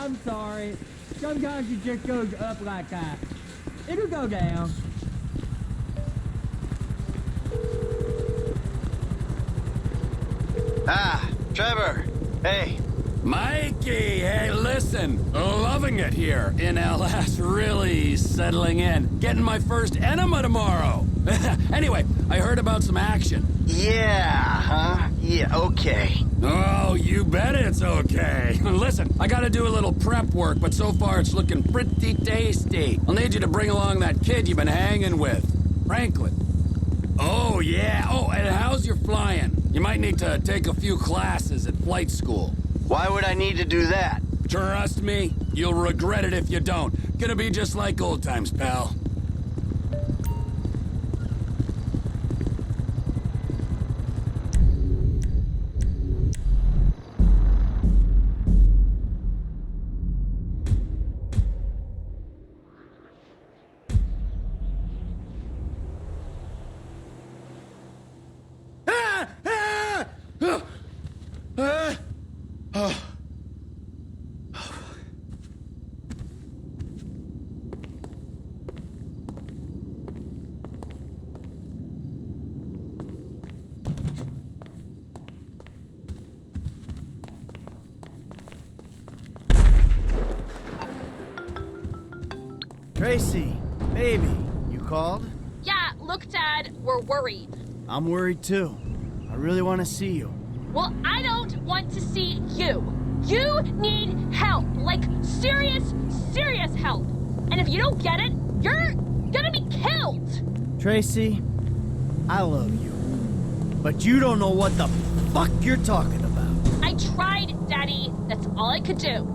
I'm sorry. Sometimes it just goes up like that. It'll go down. Ah, Trevor. Hey. Mikey, hey, listen. Loving it here in LS, really settling in. Getting my first enema tomorrow. Anyway, I heard about some action. Yeah, huh? Yeah, okay. Oh, you bet it's okay. Listen, I gotta do a little prep work, but so far it's looking pretty tasty. I'll need you to bring along that kid you've been hanging with, Franklin. Oh, yeah. Oh, and how's your flying? You might need to take a few classes at flight school. Why would I need to do that? Trust me, you'll regret it if you don't. Gonna be just like old times, pal. Tracy, baby, you called? Yeah, look, Dad, we're worried. I'm worried too. I really want to see you. Well, I don't want to see you. You need help. Like, serious, serious help. And if you don't get it, you're gonna be killed. Tracy, I love you. But you don't know what the fuck you're talking about. I tried, Daddy. That's all I could do.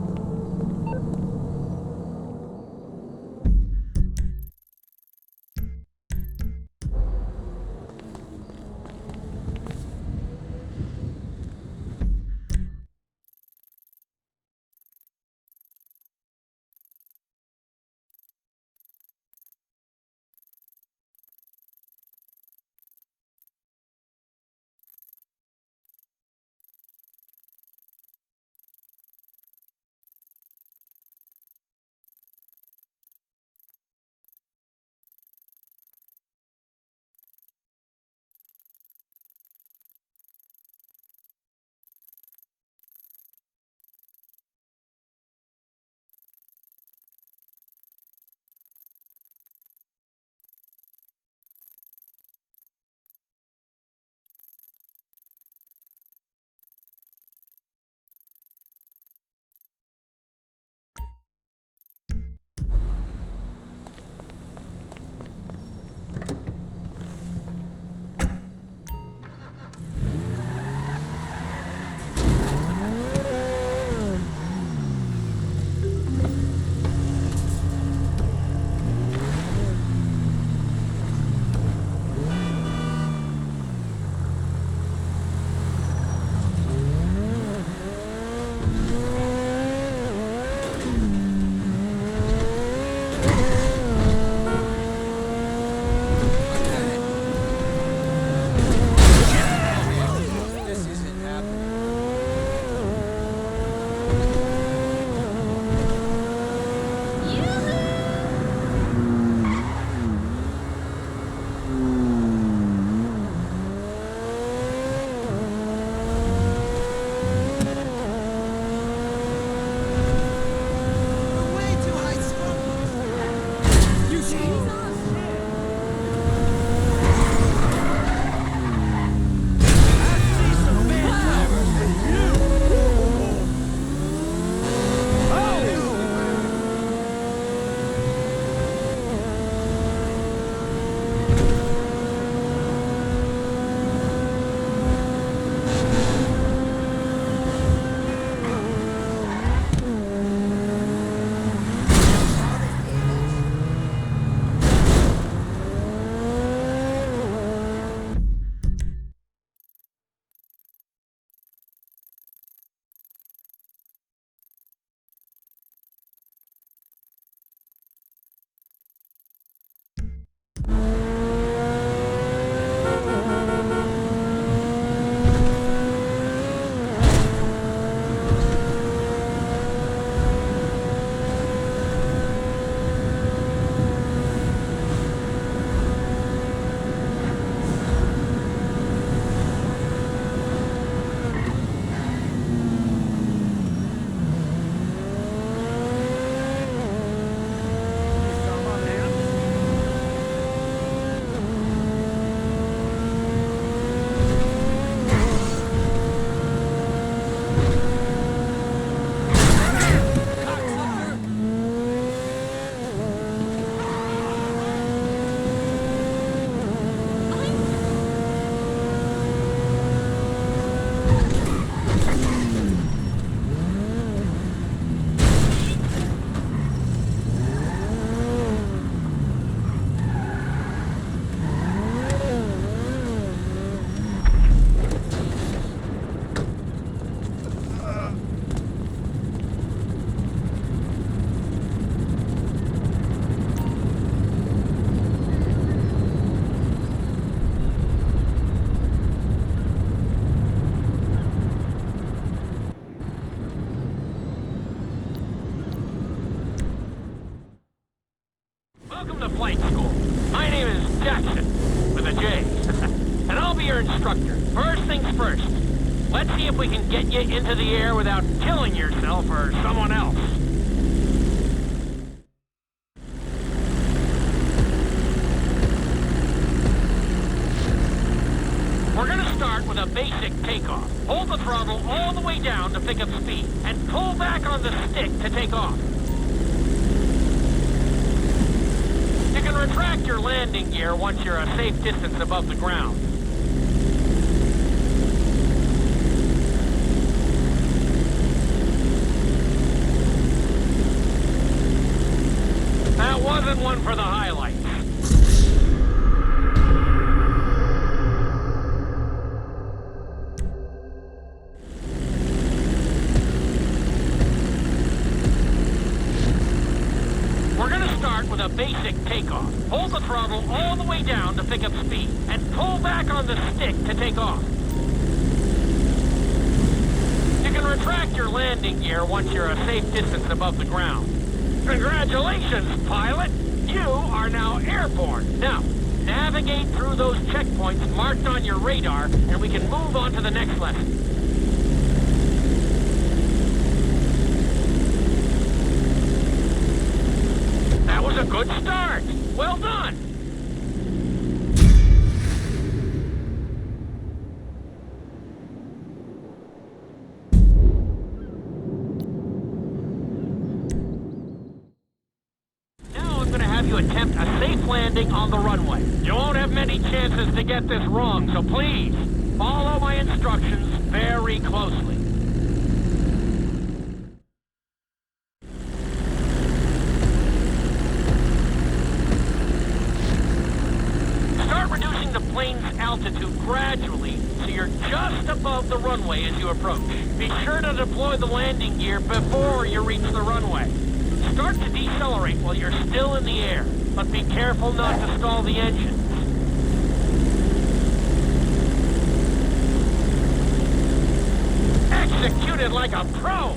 instructor. First things first. Let's see if we can get you into the air without killing yourself or someone else. We're gonna start with a basic takeoff. Hold the throttle all the way down to pick up speed, and pull back on the stick to take off. You can retract your landing gear once you're a safe distance above the ground. That wasn't one for the highlights. We're gonna start with a basic takeoff. Hold the throttle all the way down to pick up speed, and pull back on the stick to take off. You can retract your landing gear once you're a safe distance above the ground. Congratulations, pilot! You are now airborne. Now, navigate through those checkpoints marked on your radar, and we can move on to the next lesson. That was a good start. Well done. Now I'm going to have you attempt a safe landing on the runway. You won't have many chances to get this wrong, so please follow my instructions very closely. Altitude gradually, so you're just above the runway as you approach. Be sure to deploy the landing gear before you reach the runway. Start to decelerate while you're still in the air, but be careful not to stall the engines. Executed like a pro!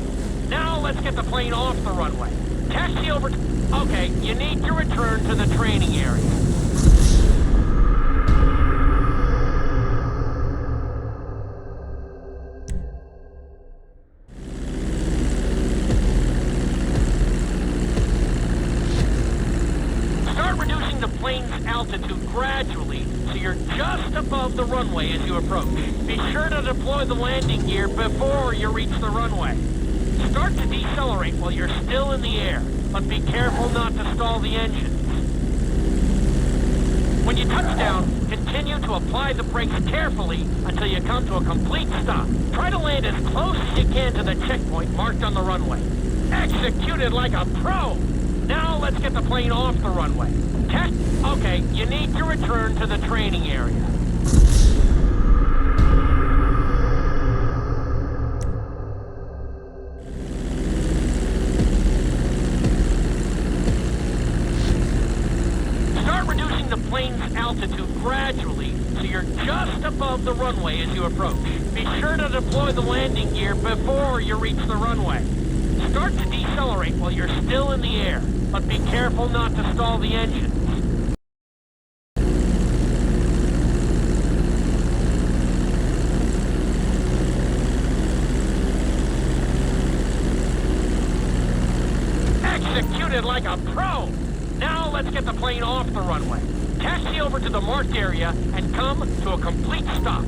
Now let's get the plane off the runway. Taxi over to... Okay, you need to return to the training area. Altitude gradually, so you're just above the runway as you approach. Be sure to deploy the landing gear before you reach the runway. Start to decelerate while you're still in the air, but be careful not to stall the engines. When you touch down, continue to apply the brakes carefully until you come to a complete stop. Try to land as close as you can to the checkpoint marked on the runway. Executed like a pro! Now let's get the plane off the runway. Okay, you need to return to the training area. Start reducing the plane's altitude gradually, so you're just above the runway as you approach. Be sure to deploy the landing gear before you reach the runway. Start to decelerate while you're still in the air, but be careful not to stall the engines. Executed like a pro! Now let's get the plane off the runway. Taxi over to the marked area and come to a complete stop.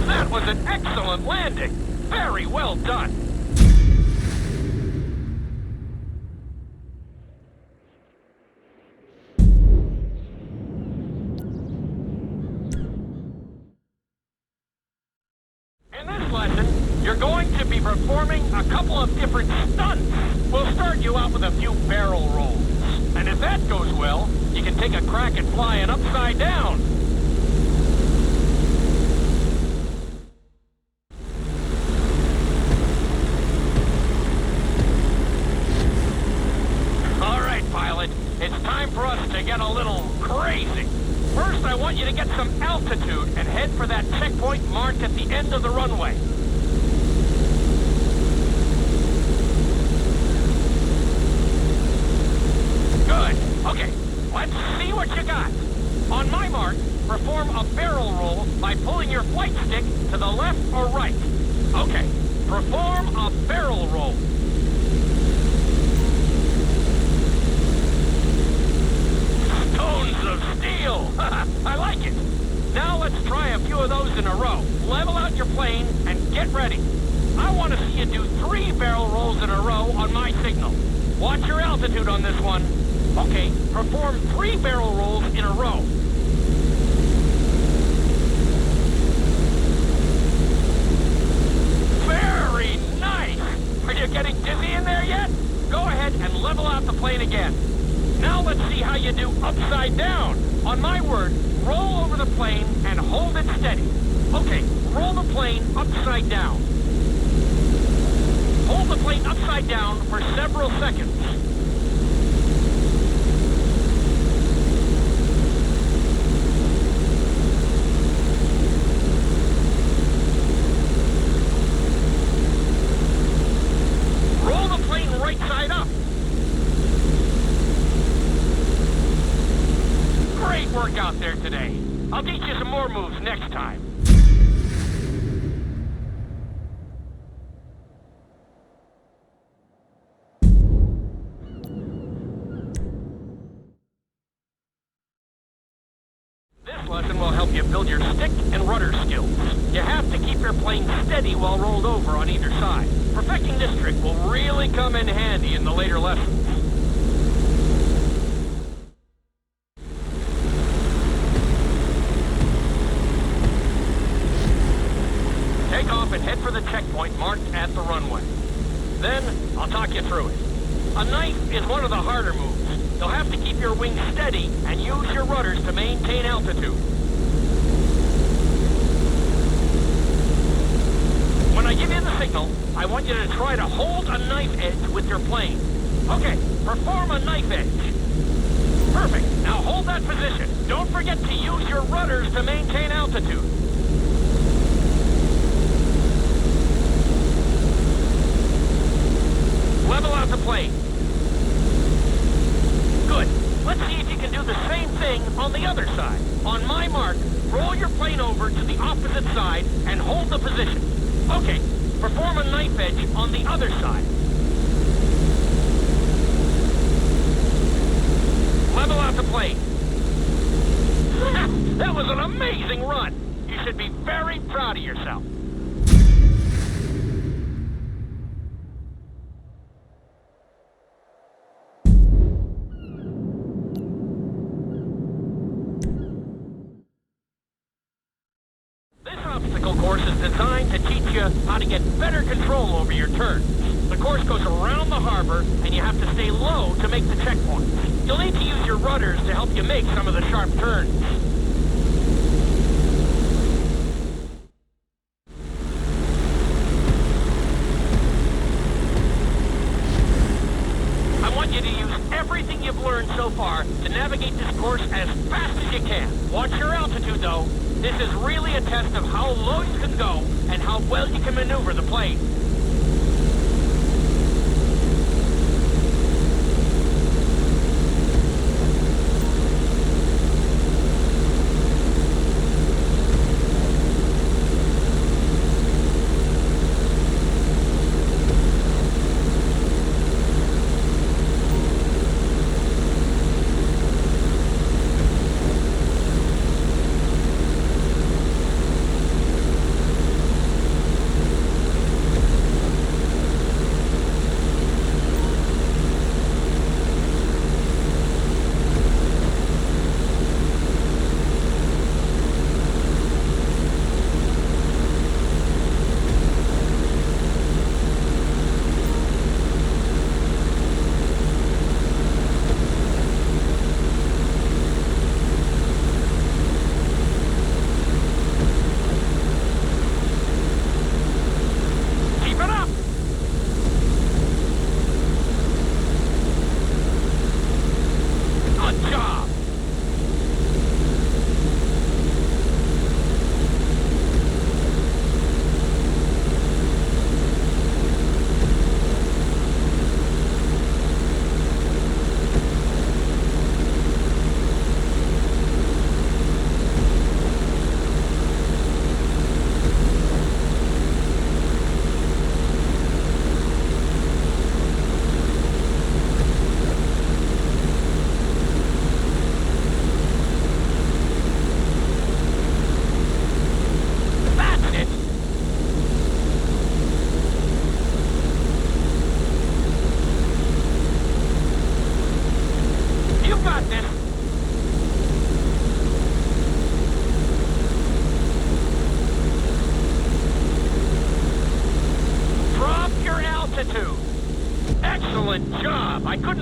That was an excellent landing. Very well done. In this lesson, you're going to be performing a couple of different stunts. We'll start you out with a few barrel rolls. And if that goes well, you can take a crack at flying upside down. It's time for us to get a little crazy. First, I want you to get some altitude and head for that checkpoint marked at the end of the runway. Okay, let's see what you got. On my mark, perform a barrel roll by pulling your flight stick to the left or right. Okay, perform a barrel roll. Stones of steel! I like it. Now let's try a few of those in a row. Level out your plane and get ready. I want to see you do 3 barrel rolls in a row on my signal. Watch your altitude on this one. Okay, perform 3 barrel rolls in a row. Very nice! Are you getting dizzy in there yet? Go ahead and level out the plane again. Now let's see how you do upside down. On my word, roll over the plane and hold it steady. Okay, roll the plane upside down. Hold the plane upside down for several seconds. Roll the plane right side up. Great work out there today. I'll teach you some more moves next time. This lesson will help you build your stick and rudder skills. You have to keep your plane steady while rolled over on either side. Perfecting this trick will really come in handy in the later lessons. Take off and head for the checkpoint marked at the runway. Then, I'll talk you through it. A knife is one of the harder moves. You'll have to keep your wings steady and use your rudders to maintain altitude. When I give you the signal, I want you to try to hold a knife edge with your plane. Okay, perform a knife edge. Perfect. Now hold that position. Don't forget to use your rudders to maintain altitude. Level out the plane. Good. Let's see if you can do the same thing on the other side. On my mark, roll your plane over to the opposite side and hold the position. Okay, perform a knife edge on the other side. Level out the plane. That was an amazing run. You should be very proud of yourself. Obstacle course is designed to teach you how to get better control over your turns. The course goes around the harbor, and you have to stay low to make the checkpoints. You'll need to use your rudders to help you make some of the sharp turns. I want you to use everything you've learned so far to navigate this course as fast as you can. Watch your altitude, though. This is really a test of how low you can go and how well you can maneuver the plane.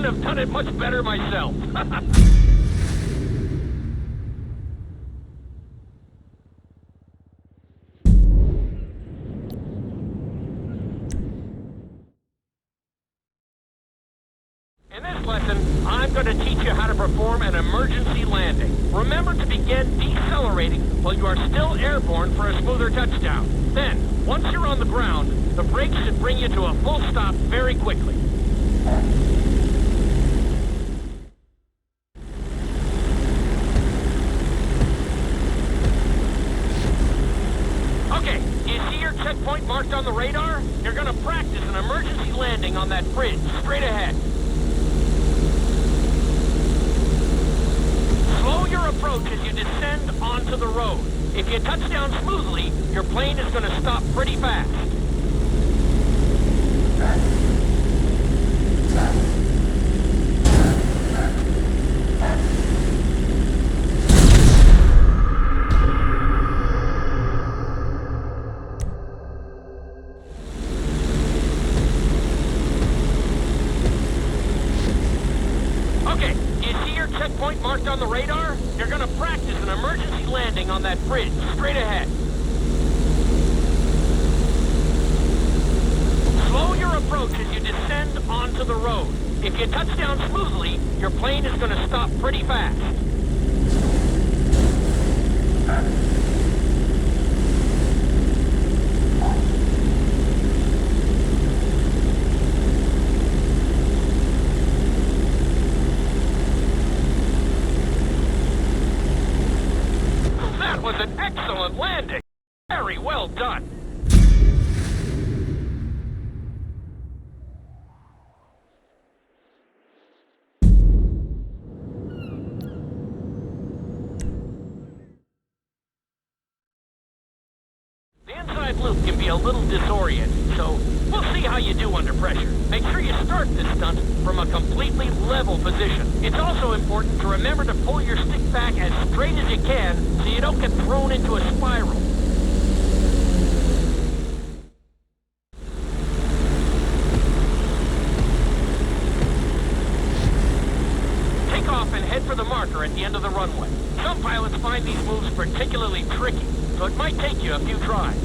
couldn't have done it much better myself. In this lesson, I'm going to teach you how to perform an emergency landing. Remember to begin decelerating while you are still airborne for a smoother touchdown. Then, once you're on the ground, the brakes should bring you to a full stop very quickly. Okay, do you see your checkpoint marked on the radar? You're going to practice an emergency landing on that bridge, straight ahead. Slow your approach as you descend onto the road. If you touch down smoothly, your plane is going to stop pretty fast. Okay, do you see your checkpoint marked on the radar? You're going to practice an emergency landing on that bridge, straight ahead. Slow your approach as you descend onto the road. If you touch down smoothly, your plane is going to stop pretty fast. That was an excellent landing. Very well done. The inside loop can be a little disorienting, so we'll see how you do under pressure. Make sure you start this stunt from a completely level position. It's also important to remember to pull your stick back as straight as you can so you don't get thrown into a spiral. Take off and head for the marker at the end of the runway. Some pilots find these moves particularly tricky, so it might take you a few tries.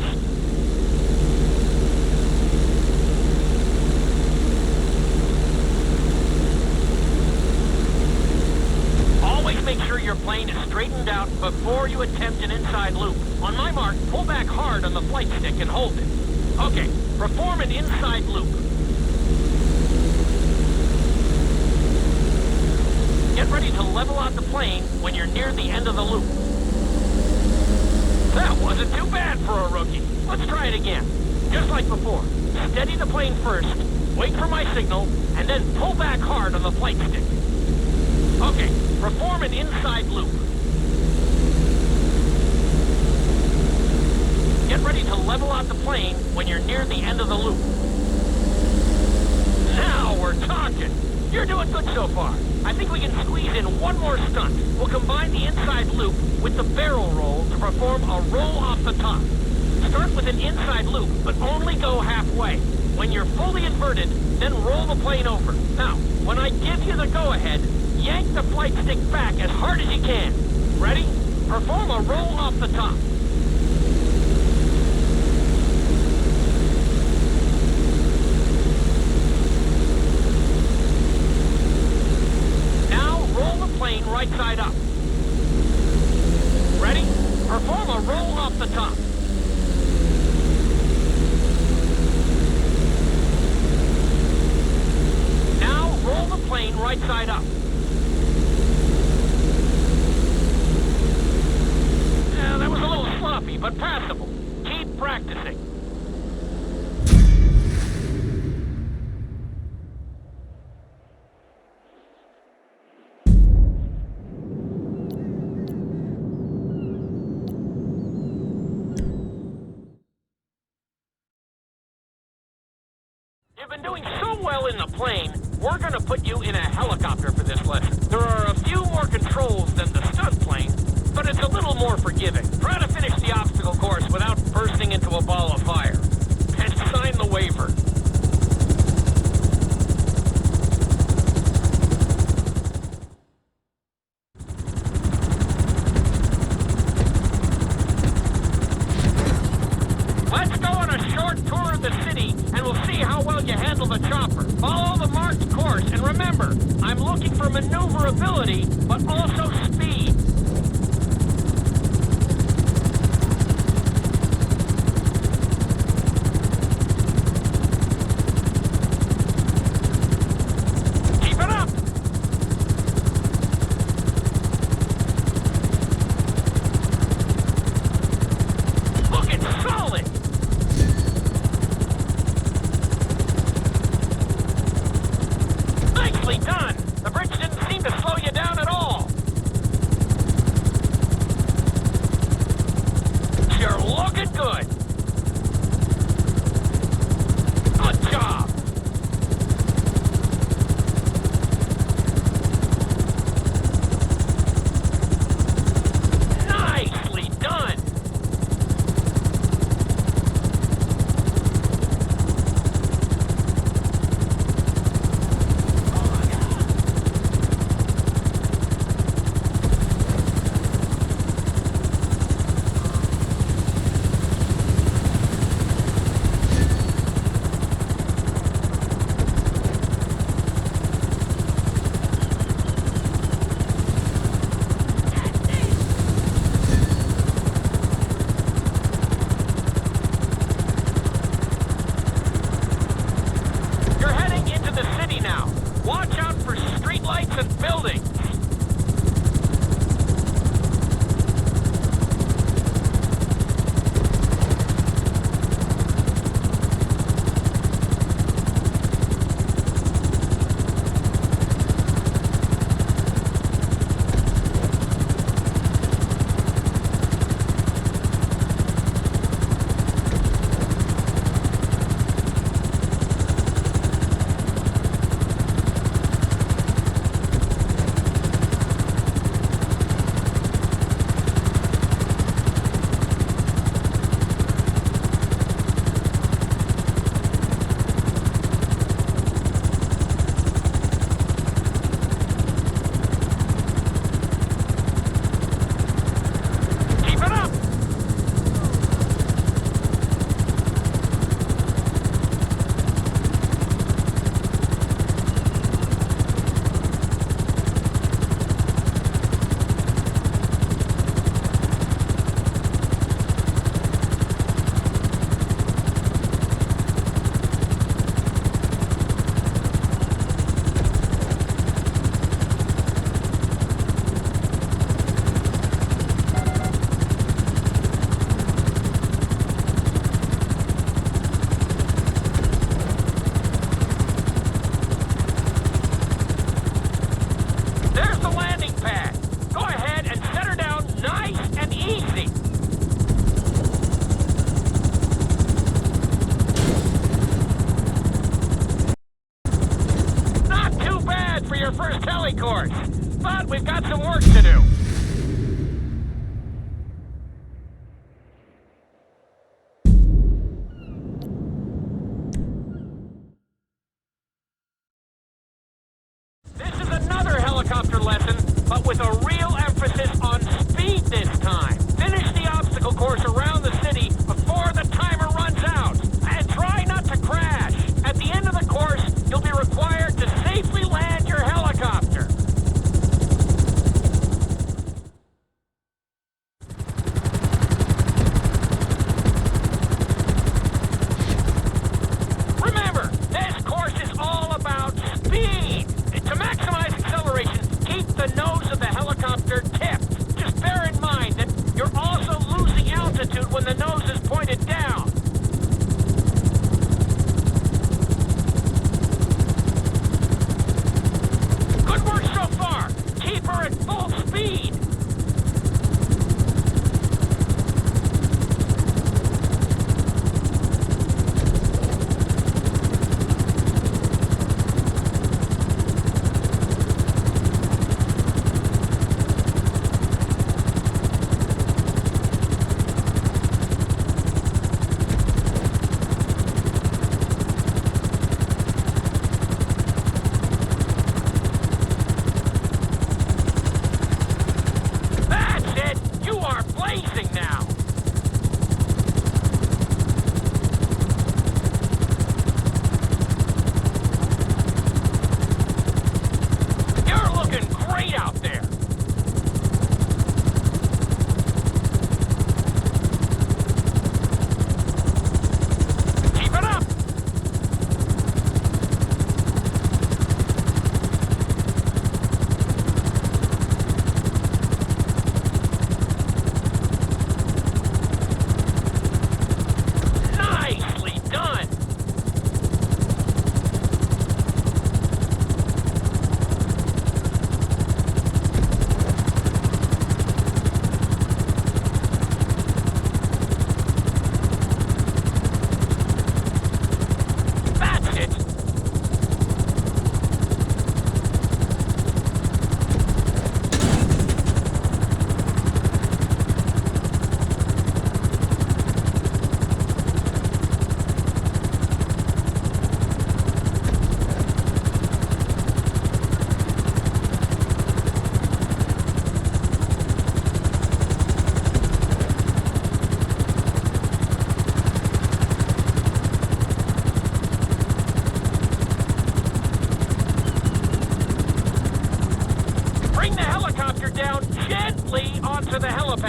Always make sure your plane is straightened out before you attempt an inside loop. On my mark, pull back hard on the flight stick and hold it. Okay, perform an inside loop. Get ready to level out the plane when you're near the end of the loop. That wasn't too bad for a rookie. Let's try it again. Just like before. Steady the plane first, wait for my signal, and then pull back hard on the flight stick. Okay, perform an inside loop. Get ready to level out the plane when you're near the end of the loop. Now we're talking. You're doing good so far. I think we can squeeze in one more stunt. We'll combine the inside loop with the barrel roll to perform a roll off the top. Start with an inside loop, but only go halfway. When you're fully inverted, then roll the plane over. Now, when I give you the go-ahead, yank the flight stick back as hard as you can. Ready? Perform a roll off the top. Plane right side up. Ready? Perform a roll off the top. Now roll the plane right side up. Yeah, that was a little sloppy, but passable. Keep practicing. You've been doing so well in the plane, we're going to put you in a helicopter for this lesson. There are a few more controls than the stunt plane, but it's a little more forgiving. Try to finish the obstacle course without bursting into a ball of fire. And sign the waiver. the city, and we'll see how well you handle the chopper. Follow the marked course, and remember, I'm looking for maneuverability, but also speed. Keep it up! Looking solid! Nicely done! The bridge didn't seem to slow you down at all.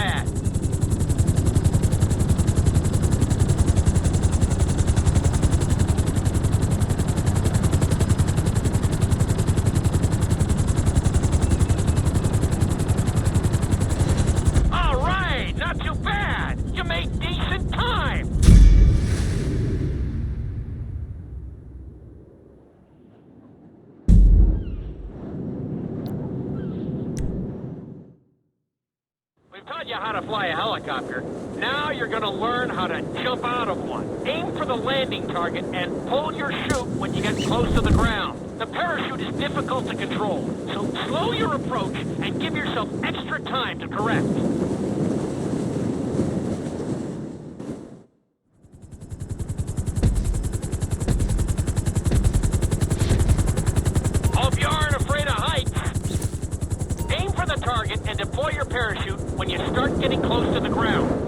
pad. All right, not too bad. You made decent time. We've taught you how to fly a helicopter. Now you're gonna learn how to jump out of one. Aim for the landing target and pull your chute when you get close to the ground. The parachute is difficult to control, so slow your approach and give yourself extra time to correct. Hope you aren't afraid of heights. Aim for the target and deploy your parachute when you start getting close to the ground.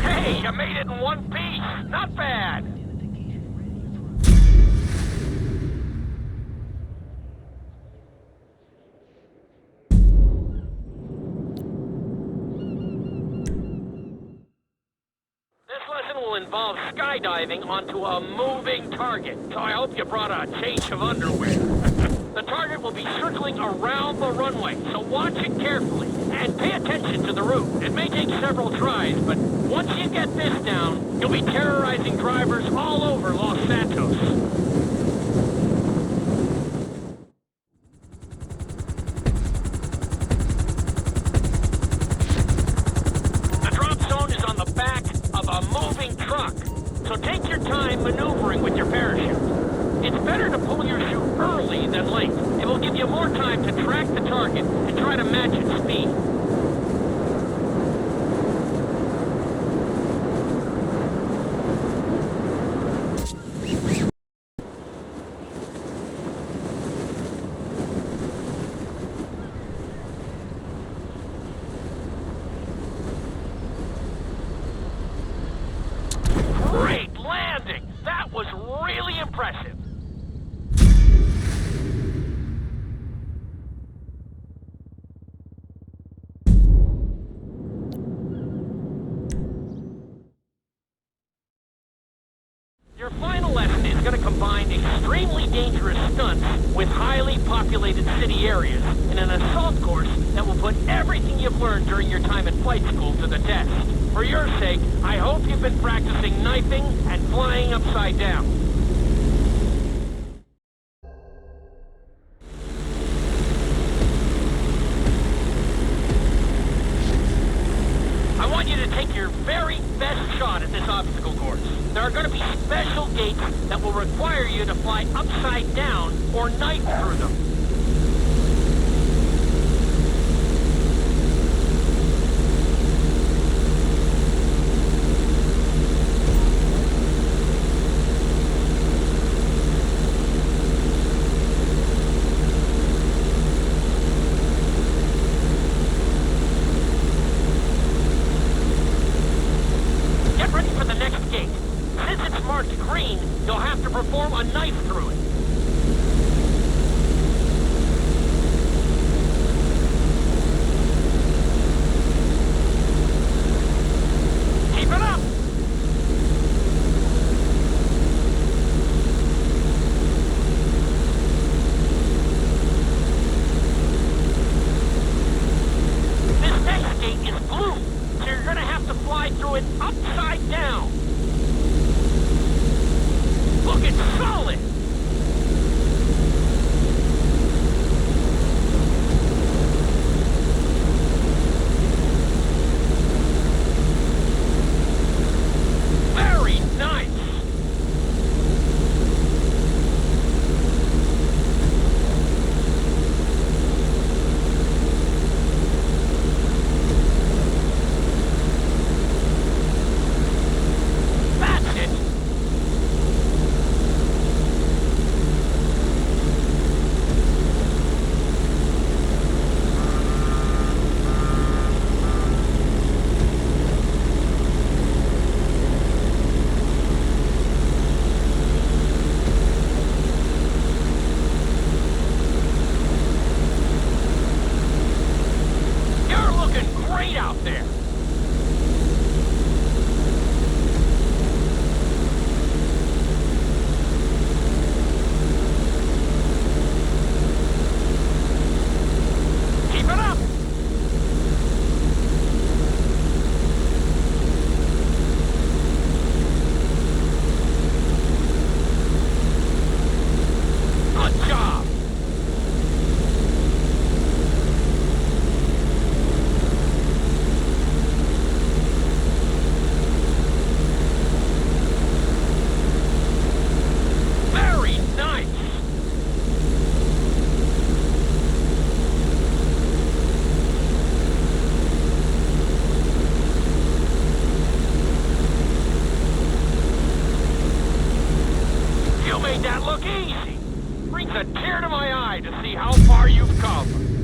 Hey, you made it in one piece. Not bad. This lesson will involve skydiving onto a moving target, so I hope you brought a change of underwear. The target will be circling around the runway, so watch it carefully and pay attention to the route. It may take several tries, but once you get this down, you'll be terrorizing drivers all over Los Santos. The drop zone is on the back of a moving truck, so take your time maneuvering with your parachute. It's better to pull your chute early than late. It will give you more time to track the target and try to match its speed. Great landing! That was really impressive. Your final lesson is going to combine extremely dangerous stunts with highly populated city areas in an assault course that will put everything you've learned during your time at flight school to the test. For your sake, I hope you've been practicing knifing and flying upside down. I want you to take your very best shot at this obstacle course. There are going to be special gates that will require you to fly upside down or knife through them. Get ready for the next gate. Since it's marked green, you'll have to perform a knife through it. Keep it up! that look easy. Brings a tear to my eye to see how far you've come.